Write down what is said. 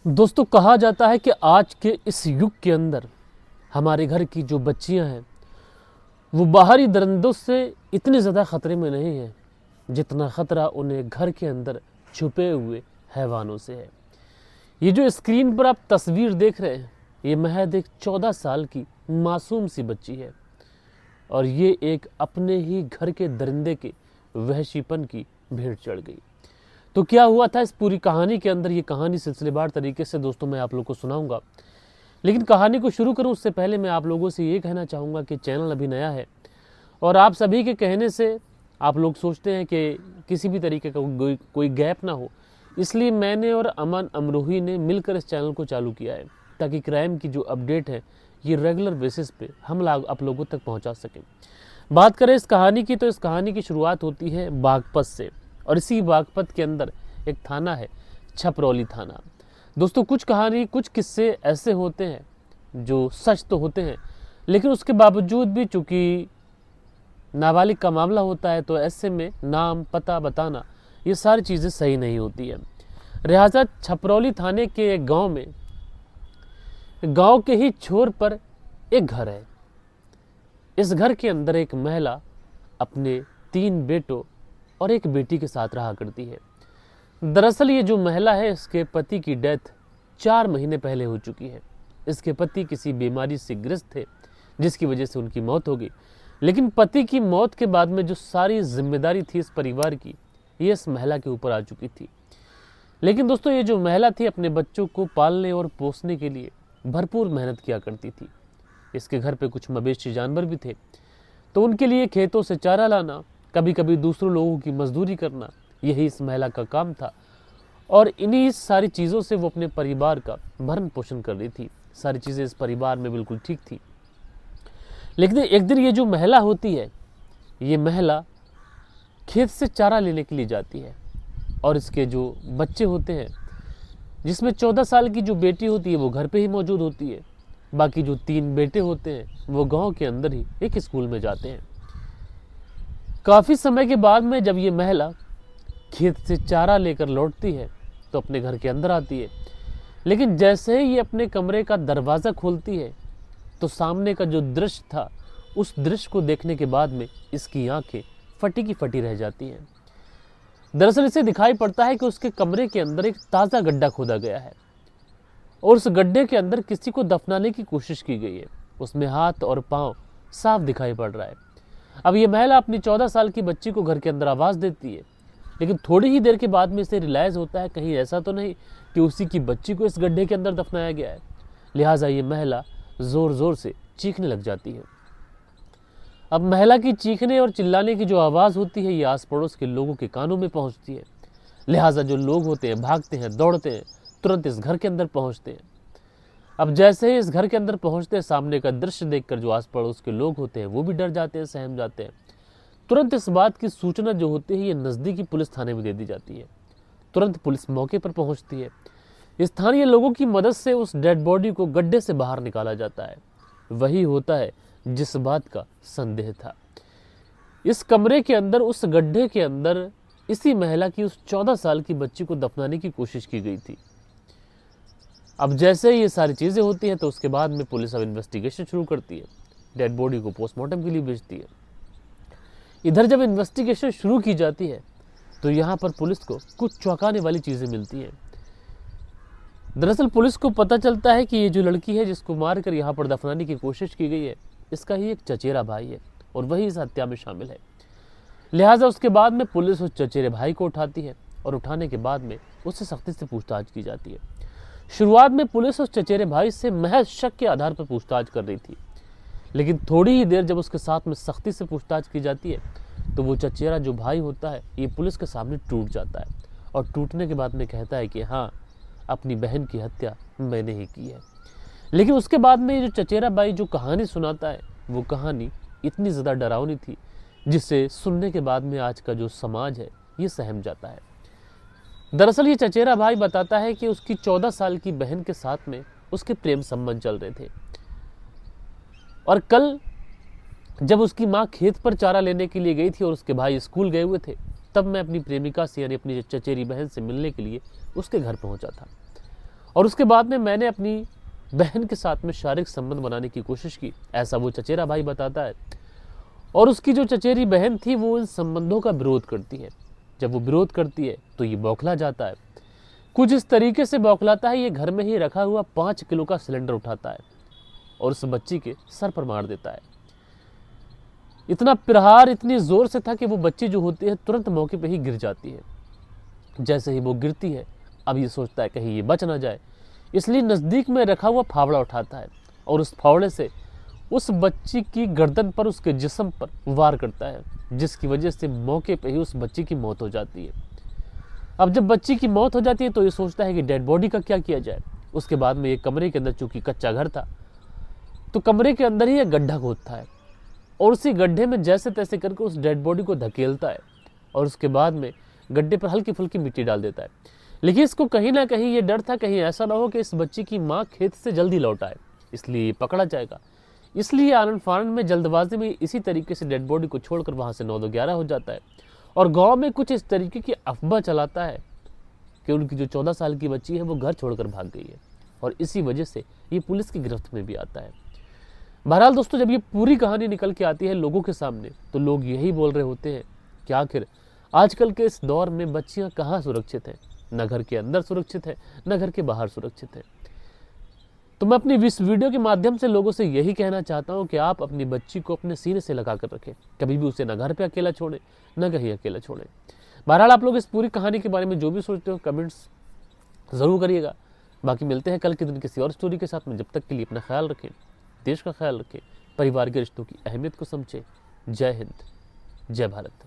दोस्तों, कहा जाता है कि आज के इस युग के अंदर हमारे घर की जो बच्चियां हैं वो बाहरी दरिंदों से इतने ज़्यादा ख़तरे में नहीं है जितना ख़तरा उन्हें घर के अंदर छुपे हुए हैवानों से है। ये जो स्क्रीन पर आप तस्वीर देख रहे हैं ये महज एक 14 साल की मासूम सी बच्ची है और ये एक अपने ही घर के दरिंदे के वहशीपन की भेंट चढ़ गई। तो क्या हुआ था इस पूरी कहानी के अंदर, ये कहानी सिलसिलेवार तरीके से दोस्तों मैं आप लोगों को सुनाऊंगा। लेकिन कहानी को शुरू करूं उससे पहले मैं आप लोगों से ये कहना चाहूँगा कि चैनल अभी नया है और आप सभी के कहने से आप लोग सोचते हैं कि किसी भी तरीके का कोई गैप ना हो, इसलिए मैंने और अमन अमरोही ने मिलकर इस चैनल को चालू किया है ताकि क्राइम की जो अपडेट है ये रेगुलर बेसिस पे हम आप लोगों तक पहुंचा सकें। बात करें इस कहानी की तो इस कहानी की शुरुआत होती है बागपत से और इसी बागपत के अंदर एक थाना है छपरौली थाना। दोस्तों, कुछ किस्से ऐसे होते हैं जो सच तो होते हैं लेकिन उसके बावजूद भी चूंकि नाबालिग का मामला होता है तो ऐसे में नाम पता बताना ये सारी चीज़ें सही नहीं होती है। लिहाजा छपरौली थाने के एक गांव में, गांव के ही छोर पर एक घर है। इस घर के अंदर एक महिला अपने 3 बेटों और एक बेटी के साथ रहा करती है। दरअसल ये जो महिला है इसके पति की डेथ 4 महीने पहले हो चुकी है। इसके पति किसी बीमारी से ग्रस्त थे जिसकी वजह से उनकी मौत हो गई। लेकिन पति की मौत के बाद में जो सारी जिम्मेदारी थी इस परिवार की ये इस महिला के ऊपर आ चुकी थी। लेकिन दोस्तों, ये जो महिला थी अपने बच्चों को पालने और पोसने के लिए भरपूर मेहनत किया करती थी। इसके घर पे कुछ मवेशी जानवर भी थे तो उनके लिए खेतों से चारा लाना, कभी कभी दूसरों लोगों की मजदूरी करना, यही इस महिला का काम था और इन्हीं सारी चीज़ों से वो अपने परिवार का भरण पोषण कर रही थी। सारी चीज़ें इस परिवार में बिल्कुल ठीक थी। लेकिन एक दिन ये जो महिला होती है ये महिला खेत से चारा लेने के लिए जाती है और इसके जो बच्चे होते हैं जिसमें 14 साल की जो बेटी होती है वो घर पे ही मौजूद होती है, बाकी जो 3 बेटे होते हैं वो गांव के अंदर ही एक स्कूल में जाते हैं। काफ़ी समय के बाद में जब ये महिला खेत से चारा लेकर लौटती है तो अपने घर के अंदर आती है। लेकिन जैसे ही ये अपने कमरे का दरवाज़ा खोलती है तो सामने का जो दृश्य था उस दृश्य को देखने के बाद में इसकी आंखें फटी की फटी रह जाती हैं। दरअसल इसे दिखाई पड़ता है कि उसके कमरे के अंदर एक ताज़ा गड्ढा खोदा गया है और उस गड्ढे के अंदर किसी को दफनाने की कोशिश की गई है। उसमें हाथ और पाँव साफ दिखाई पड़ रहा है। अब ये महिला अपनी 14 साल की बच्ची को घर के अंदर आवाज़ देती है, लेकिन थोड़ी ही देर के बाद में इसे रियलाइज़ होता है कहीं ऐसा तो नहीं कि उसी की बच्ची को इस गड्ढे के अंदर दफनाया गया है। लिहाजा ये महिला ज़ोर ज़ोर से चीखने लग जाती है। अब महिला की चीखने और चिल्लाने की जो आवाज़ होती है ये आस पड़ोस के लोगों के कानों में पहुंचती है। लिहाजा जो लोग होते हैं भागते हैं, दौड़ते हैं, तुरंत इस घर के अंदर पहुंचते हैं। अब जैसे ही इस घर के अंदर पहुंचते हैं सामने का दृश्य देखकर जो आस पड़ोस के लोग होते हैं वो भी डर जाते हैं, सहम जाते हैं। तुरंत इस बात की सूचना जो होती है ये नज़दीकी पुलिस थाने में दे दी जाती है। तुरंत पुलिस मौके पर पहुंचती है। स्थानीय लोगों की मदद से उस डेड बॉडी को गड्ढे से बाहर निकाला जाता है। वही होता है जिस बात का संदेह था। इस कमरे के अंदर, उस गड्ढे के अंदर इसी महिला की उस 14 साल की बच्ची को दफनाने की कोशिश की गई थी। अब जैसे ये सारी चीज़ें होती हैं तो उसके बाद में पुलिस अब इन्वेस्टिगेशन शुरू करती है, डेड बॉडी को पोस्टमार्टम के लिए भेजती है। इधर जब इन्वेस्टिगेशन शुरू की जाती है तो यहाँ पर पुलिस को कुछ चौंकाने वाली चीज़ें मिलती हैं। दरअसल पुलिस को पता चलता है कि ये जो लड़की है जिसको मारकर यहाँ पर दफनाने की कोशिश की गई है इसका ही एक चचेरा भाई है और वही इस हत्या में शामिल है। लिहाजा उसके बाद में पुलिस उस चचेरे भाई को उठाती है और उठाने के बाद में उससे सख्ती से पूछताछ की जाती है। शुरुआत में पुलिस उस चचेरे भाई से महज शक के आधार पर पूछताछ कर रही थी, लेकिन थोड़ी ही देर जब उसके साथ में सख्ती से पूछताछ की जाती है तो वो चचेरा जो भाई होता है ये पुलिस के सामने टूट जाता है और टूटने के बाद में कहता है कि हाँ, अपनी बहन की हत्या मैंने ही की है। लेकिन उसके बाद में ये जो चचेरा भाई जो कहानी सुनाता है वो कहानी इतनी ज़्यादा डरावनी थी जिसे सुनने के बाद में आज का जो समाज है ये सहम जाता है। दरअसल ये चचेरा भाई बताता है कि उसकी 14 साल की बहन के साथ में उसके प्रेम संबंध चल रहे थे और कल जब उसकी माँ खेत पर चारा लेने के लिए गई थी और उसके भाई स्कूल गए हुए थे तब मैं अपनी प्रेमिका से यानी अपनी चचेरी बहन से मिलने के लिए उसके घर पहुंचा था और उसके बाद में मैंने अपनी बहन के साथ में शारीरिक संबंध बनाने की कोशिश की, ऐसा वो चचेरा भाई बताता है। और उसकी जो चचेरी बहन थी वो इन संबंधों का विरोध करती है। जब वो विरोध करती है तो ये बौखला जाता है, कुछ इस तरीके से बौखलाता है, ये घर में ही रखा हुआ 5 किलो का सिलेंडर उठाता है और उस बच्ची के सर पर मार देता है। इतना प्रहार इतनी जोर से था कि वो बच्ची जो होती है तुरंत मौके पे ही गिर जाती है। जैसे ही वो गिरती है, अब ये सोचता है कहीं ये बच ना जाए, इसलिए नज़दीक में रखा हुआ फावड़ा उठाता है और उस फावड़े से उस बच्ची की गर्दन पर, उसके जिस्म पर वार करता है, जिसकी वजह से मौके पे ही उस बच्ची की मौत हो जाती है। अब जब बच्ची की मौत हो जाती है तो ये सोचता है कि डेड बॉडी का क्या किया जाए। उसके बाद में एक कमरे के अंदर, चूंकि कच्चा घर था, तो कमरे के अंदर ही एक गड्ढा खोदता है और उसी गड्ढे में जैसे तैसे करके उस डेड बॉडी को धकेलता है और उसके बाद में गड्ढे पर हल्की फुल्की मिट्टी डाल देता है। लेकिन इसको कहीं ना कहीं ये डर था, कहीं ऐसा ना हो कि इस बच्ची की माँ खेत से जल्दी लौट आए, इसलिए पकड़ा जाएगा। इसलिए आनंद फानंद में, जल्दबाजी में इसी तरीके से डेड बॉडी को छोड़कर वहाँ से 9-11 हो जाता है और गांव में कुछ इस तरीके की अफवाह चलाता है कि उनकी जो 14 साल की बच्ची है वो घर छोड़कर भाग गई है और इसी वजह से ये पुलिस की गिरफ्त में भी आता है। बहरहाल दोस्तों, जब ये पूरी कहानी निकल के आती है लोगों के सामने तो लोग यही बोल रहे होते हैं कि आखिर आजकल के इस दौर में बच्चियां कहाँ सुरक्षित हैं, न घर के अंदर सुरक्षित है न घर के बाहर सुरक्षित है। तो मैं अपनी इस वीडियो के माध्यम से लोगों से यही कहना चाहता हूँ कि आप अपनी बच्ची को अपने सीने से लगा कर रखें, कभी भी उसे न घर पे अकेला छोड़ें न कहीं अकेला छोड़ें। बहरहाल आप लोग इस पूरी कहानी के बारे में जो भी सोचते हो कमेंट्स ज़रूर करिएगा। बाकी मिलते हैं कल के दिन किसी और स्टोरी के साथ में। जब तक के लिए अपना ख्याल रखें, देश का ख्याल रखें, परिवार के रिश्तों की अहमियत को समझें। जय हिंद, जय भारत।